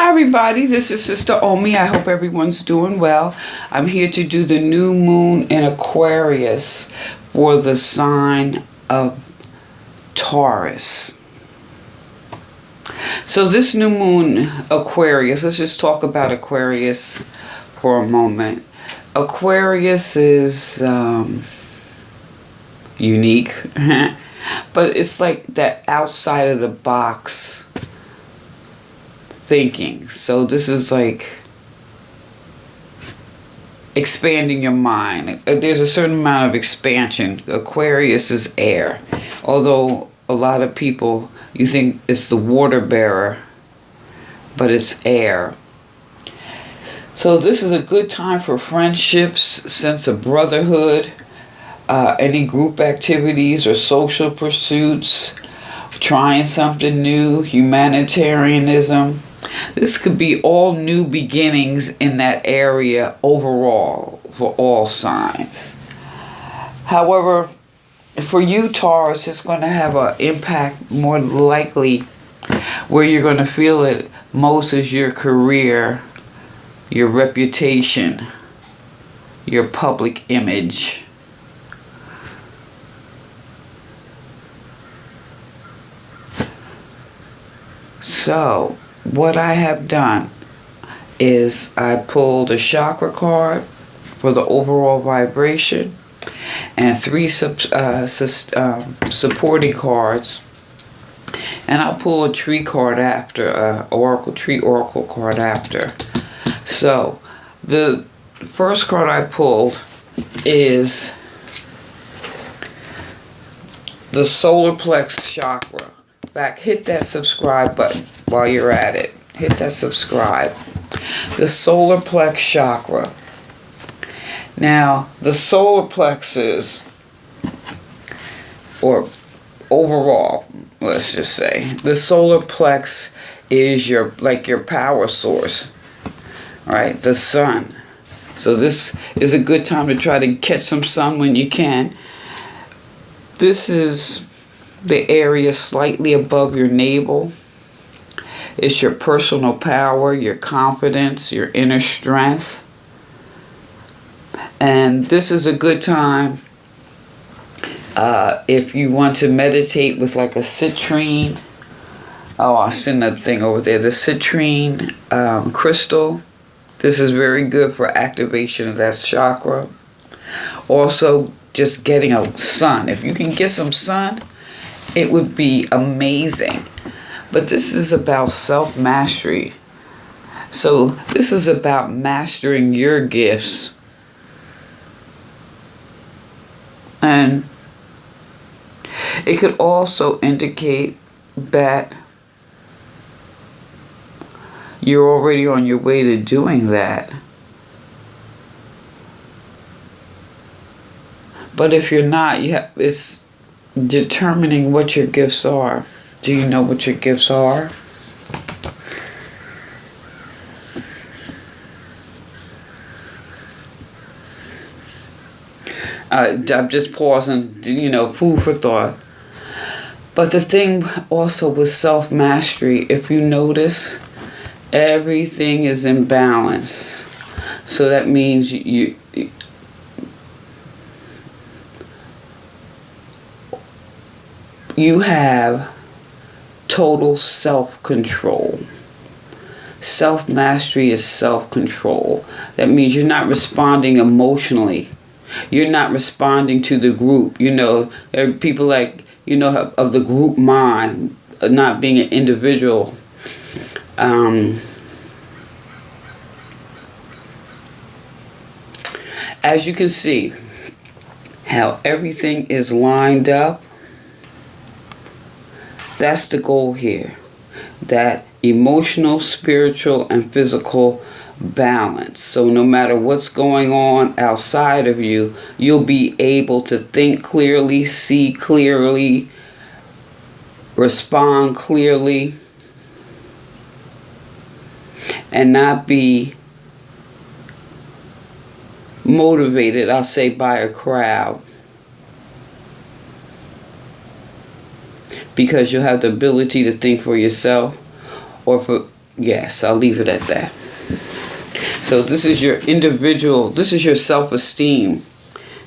Hi everybody, this is Sister Omi. I hope everyone's doing well. I'm here to do the new moon in Aquarius for the sign of Taurus. So this new moon, Aquarius, let's just talk about Aquarius for a moment. Aquarius is unique, but it's like that outside of the box thinking. So this is like expanding your mind. There's a certain amount of expansion. Aquarius is air. Although a lot of people, you think it's the water bearer, but it's air. So this is a good time for friendships, sense of brotherhood, any group activities or social pursuits, trying something new, humanitarianism. This could be all new beginnings in that area overall for all signs. However, for you, Taurus, it's going to have an impact more likely where you're going to feel it most is your career, your reputation, your public image. So, what I have done is I pulled a chakra card for the overall vibration and three supporting cards, and I'll pull a tree card after, tree oracle card after. So the first card I pulled is the solar plex chakra. Hit that subscribe button while you're at it. Hit that subscribe. The solar plex chakra. Now, the solar plexus, or overall, let's just say, the solar plex is your power source, right? The sun. So this is a good time to try to catch some sun when you can. This is the area slightly above your navel. It's your personal power, your confidence, your inner strength. And this is a good time if you want to meditate with like a citrine. Oh, I'll send that thing over there. The citrine crystal. This is very good for activation of that chakra. Also, just getting a sun. If you can get some sun, it would be amazing. But this is about self-mastery. So this is about mastering your gifts. And it could also indicate that you're already on your way to doing that. But if you're not, it's determining what your gifts are. Do you know what your gifts are? I'm just pausing, food for thought. But the thing also with self-mastery, if you notice, everything is in balance. So that means you have total self-control. Self-mastery is self-control. That means you're not responding emotionally. You're not responding to the group. There are people like, of the group mind, not being an individual. As you can see, how everything is lined up. That's the goal here. That emotional, spiritual, and physical balance. So no matter what's going on outside of you, you'll be able to think clearly, see clearly, respond clearly, and not be motivated, I'll say, by a crowd. Because you'll have the ability to think for yourself, or Yes, I'll leave it at that. So this is your individual, this is your self-esteem.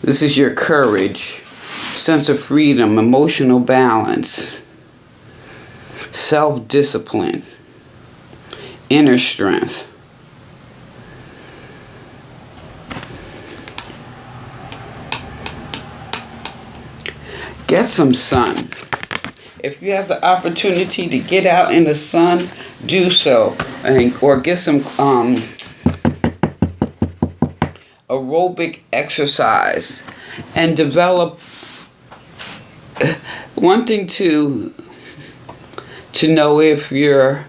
This is your courage, sense of freedom, emotional balance, self-discipline, inner strength. Get some sun. If you have the opportunity to get out in the sun, do so. Or get some aerobic exercise. And develop one thing to know if you're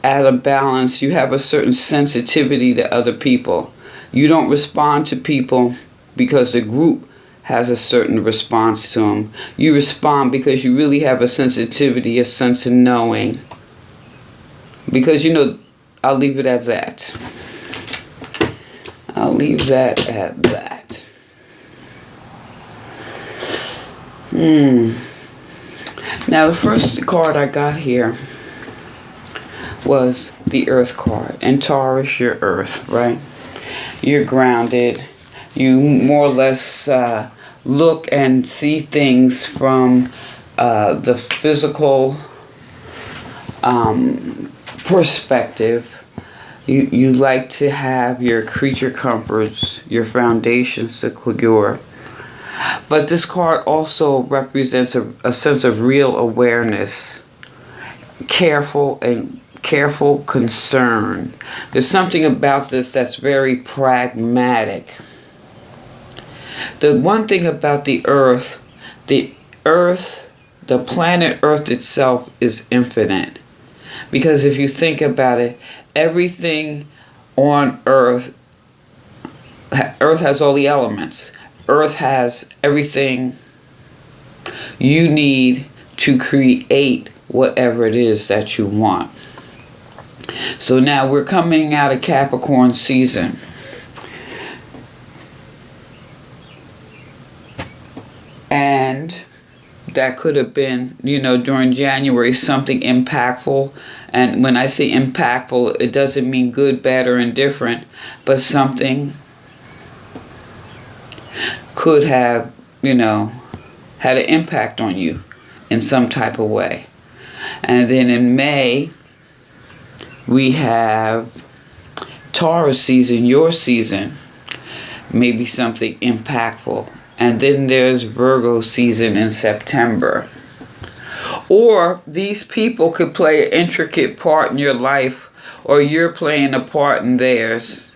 at a balance, you have a certain sensitivity to other people. You don't respond to people because the group has a certain response to them. You respond because you really have a sensitivity, a sense of knowing. Because, I'll leave it at that. I'll leave that at that. Now, the first card I got here was the Earth card. And Taurus, you're Earth, right? You're grounded. You more or less look and see things from the physical perspective. You like to have your creature comforts, your foundation secure. But this card also represents a sense of real awareness, careful concern. There's something about this that's very pragmatic. The one thing about the Earth, the planet Earth itself is infinite. Because if you think about it, everything on Earth has all the elements. Earth has everything you need to create whatever it is that you want. So now we're coming out of Capricorn season. And that could have been, during January, something impactful. And when I say impactful, it doesn't mean good, bad, or indifferent, but something could have, had an impact on you in some type of way. And then in May, we have Taurus season, your season, maybe something impactful. And then there's Virgo season in September. Or these people could play an intricate part in your life, or you're playing a part in theirs.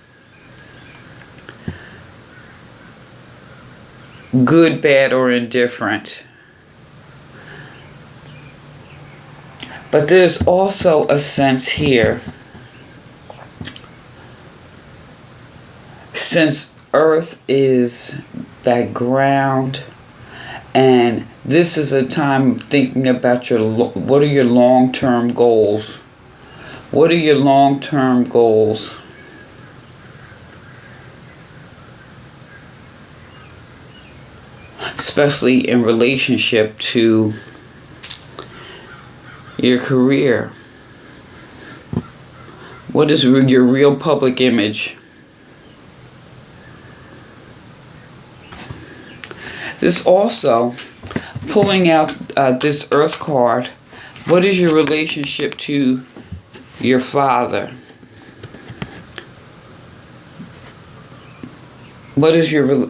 Good, bad, or indifferent. But there's also a sense here, since Earth is that ground, and this is a time of thinking about what are your long-term goals? What are your long-term goals? Especially in relationship to your career. What is your real public image? This also, pulling out this Earth card, what is your relationship to your father? What is your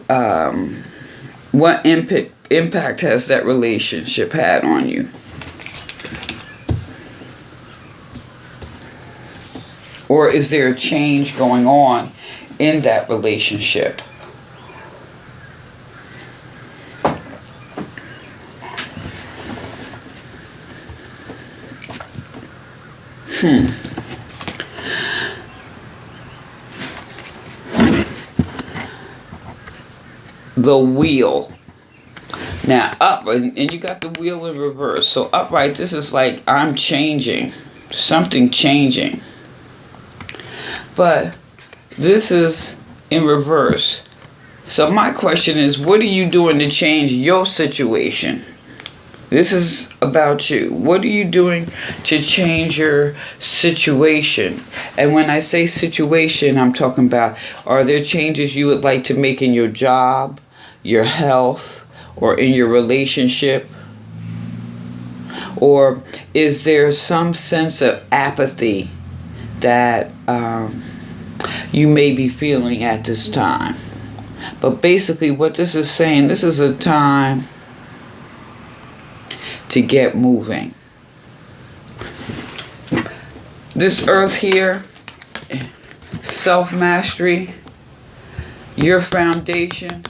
what impact has that relationship had on you? Or is there a change going on in that relationship? The wheel. Now, up, and you got the wheel in reverse. So upright, this is like I'm changing. Something changing. But this is in reverse. So my question is, what are you doing to change your situation? This is about you. What are you doing to change your situation? And when I say situation, I'm talking about, are there changes you would like to make in your job, your health, or in your relationship? Or is there some sense of apathy that you may be feeling at this time? But basically what this is saying, this is a time to get moving. This earth here, self-mastery, your foundation,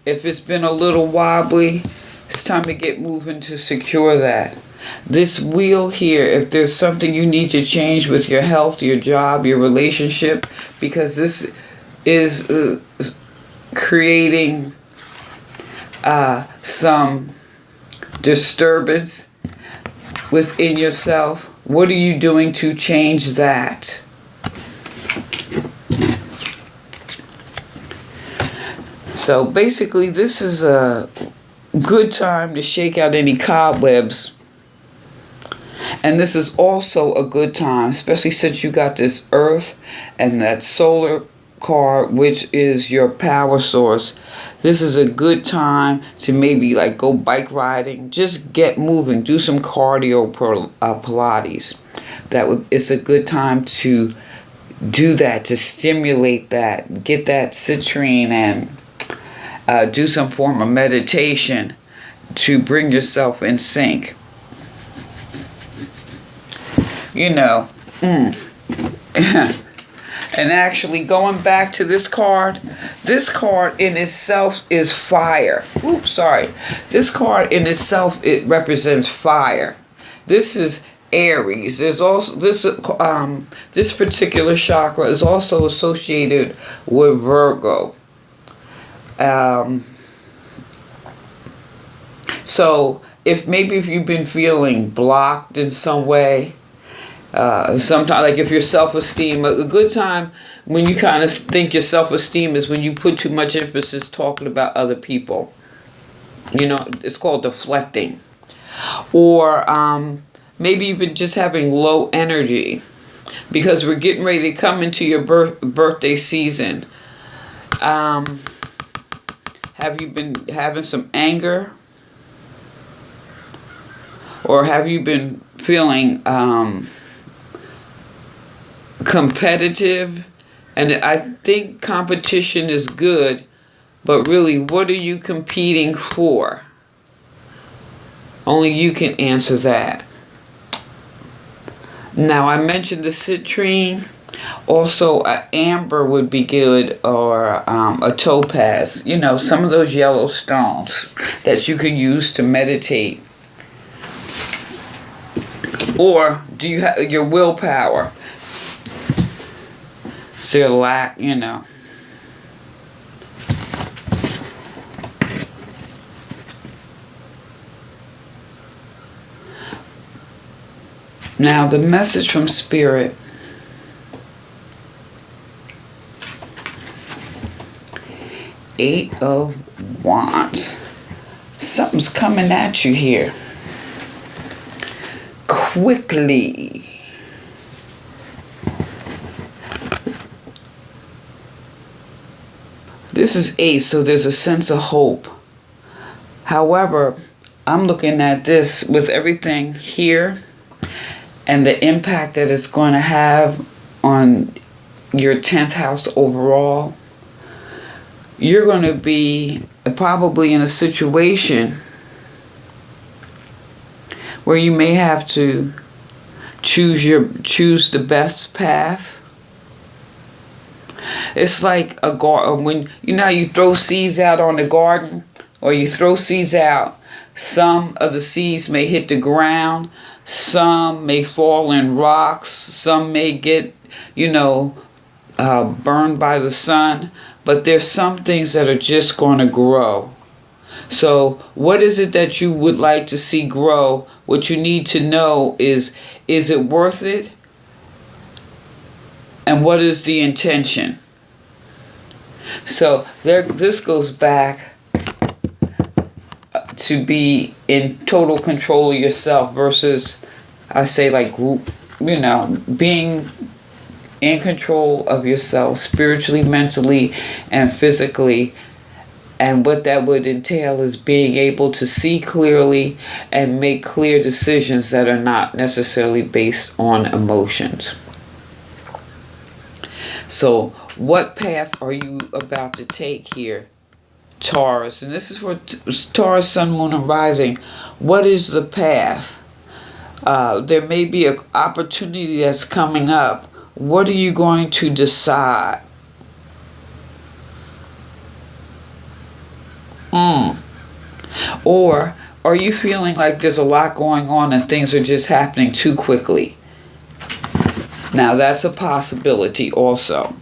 if it's been a little wobbly, it's time to get moving to secure that. This wheel here, if there's something you need to change with your health, your job, your relationship, because this is creating some disturbance within yourself. What are you doing to change that? So basically, this is a good time to shake out any cobwebs. And this is also a good time, especially since you got this earth and that solar card, which is your power source. This is a good time to maybe like go bike riding. Just get moving. Do some cardio, Pilates. It's a good time to do that, to stimulate that. Get that citrine and do some form of meditation to bring yourself in sync. You know, and actually going back to this card in itself is fire. Oops, sorry. This card in itself, it represents fire. This is Aries. There's also this particular chakra is also associated with Virgo. So if you've been feeling blocked in some way, sometimes, like if your self-esteem, a good time when you kind of think your self-esteem is when you put too much emphasis talking about other people. You know, it's called deflecting. Or maybe you've been just having low energy because we're getting ready to come into your birthday season. Have you been having some anger? Or have you been feeling competitive? And I think competition is good, but really, what are you competing for? Only you can answer that. Now, I mentioned the citrine. Also, an amber would be good, or a topaz. You know, some of those yellow stones that you can use to meditate. Or do you have your willpower? So your lack, you know. Now the message from Spirit. Eight of Wands. Something's coming at you here. Quickly. This is 8, so there's a sense of hope. However, I'm looking at this with everything here and the impact that it's going to have on your 10th house overall. You're going to be probably in a situation where you may have to choose the best path. It's like a garden. When you know you throw seeds out on the garden, or you throw seeds out, some of the seeds may hit the ground, some may fall in rocks, some may get, burned by the sun, but there's some things that are just going to grow. So what is it that you would like to see grow? What you need to know is it worth it? And what is the intention? So this goes back to be in total control of yourself versus, I say, like group, being in control of yourself spiritually, mentally, and physically. And what that would entail is being able to see clearly and make clear decisions that are not necessarily based on emotions. So, what path are you about to take here, Taurus? And this is for Taurus, Sun, Moon, and Rising. What is the path? There may be an opportunity that's coming up. What are you going to decide? Or are you feeling like there's a lot going on and things are just happening too quickly? Now that's a possibility also.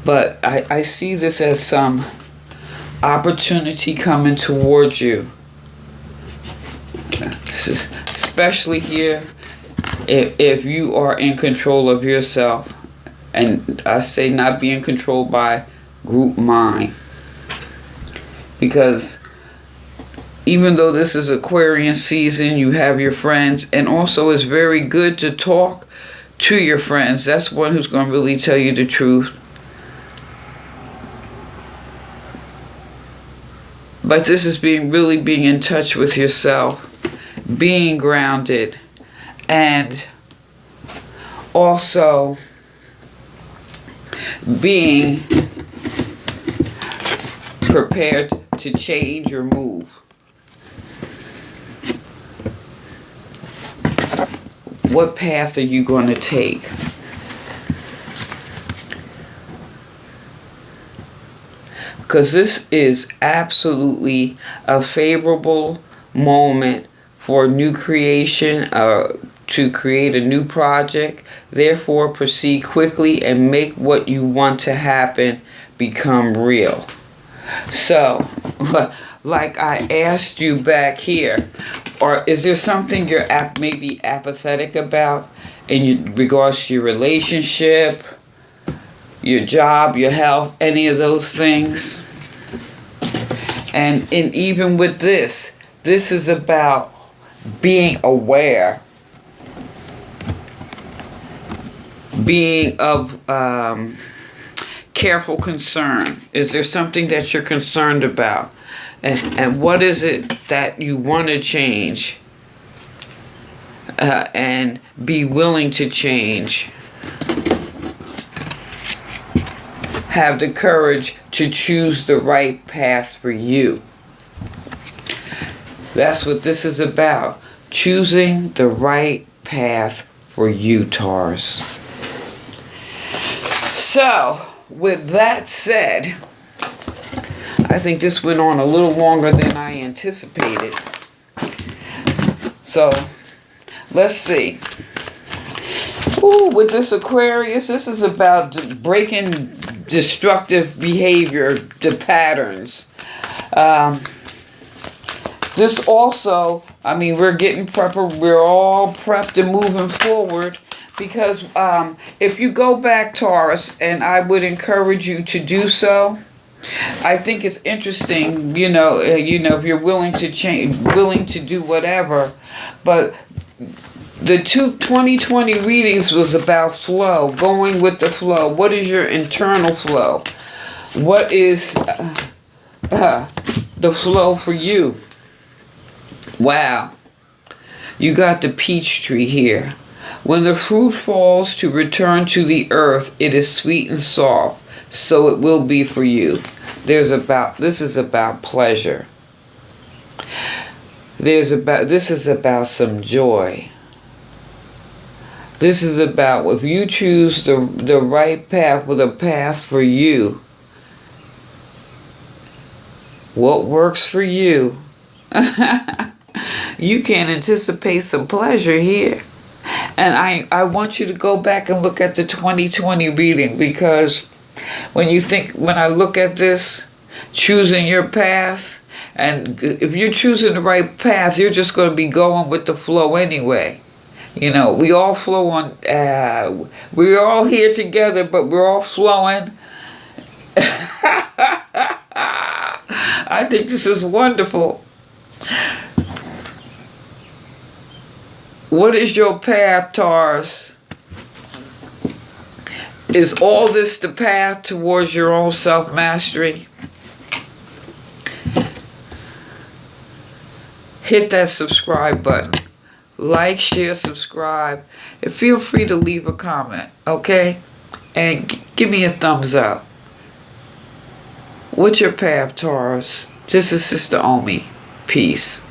But I see this as some opportunity coming towards you. Especially here if you are in control of yourself. And I say not being controlled by group mind. Because even though this is Aquarian season, you have your friends, and also it's very good to talk to your friends. That's one who's going to really tell you the truth. But this is really being in touch with yourself, being grounded, and also being prepared to change or move. What path are you going to take? Because this is absolutely a favorable moment for new creation, to create a new project. Therefore, proceed quickly and make what you want to happen become real. So, like I asked you back here, or is there something you're maybe apathetic about in regards to your relationship, your job, your health, any of those things? And even with this is about being aware, being of careful concern. Is there something that you're concerned about? And what is it that you want to change? And be willing to change. Have the courage to choose the right path for you. That's what this is about. Choosing the right path for you, Taurus. So, with that said, I think this went on a little longer than I anticipated. So, let's see. Ooh, with this Aquarius, this is about breaking destructive behavior, the patterns. This also, we're getting prepped. We're all prepped and moving forward. Because if you go back, Taurus, and I would encourage you to do so, I think it's interesting, if you're willing to change, willing to do whatever. But the 2020 readings was about flow, going with the flow. What is your internal flow? What is the flow for you? Wow. You got the peach tree here. When the fruit falls to return to the earth, it is sweet and soft, so it will be for you. This is about pleasure. This is about some joy. This is about if you choose the right path with a path for you. What works for you? You can anticipate some pleasure here. And I want you to go back and look at the 2020 reading, because when I look at this, choosing your path, and if you're choosing the right path, you're just going to be going with the flow anyway. We all flow on, we're all here together, but we're all flowing. I think this is wonderful. What is your path, Taurus? Is all this the path towards your own self-mastery? Hit that subscribe button. Like, share, subscribe. And feel free to leave a comment, okay? And give me a thumbs up. What's your path, Taurus? This is Sister Omi. Peace.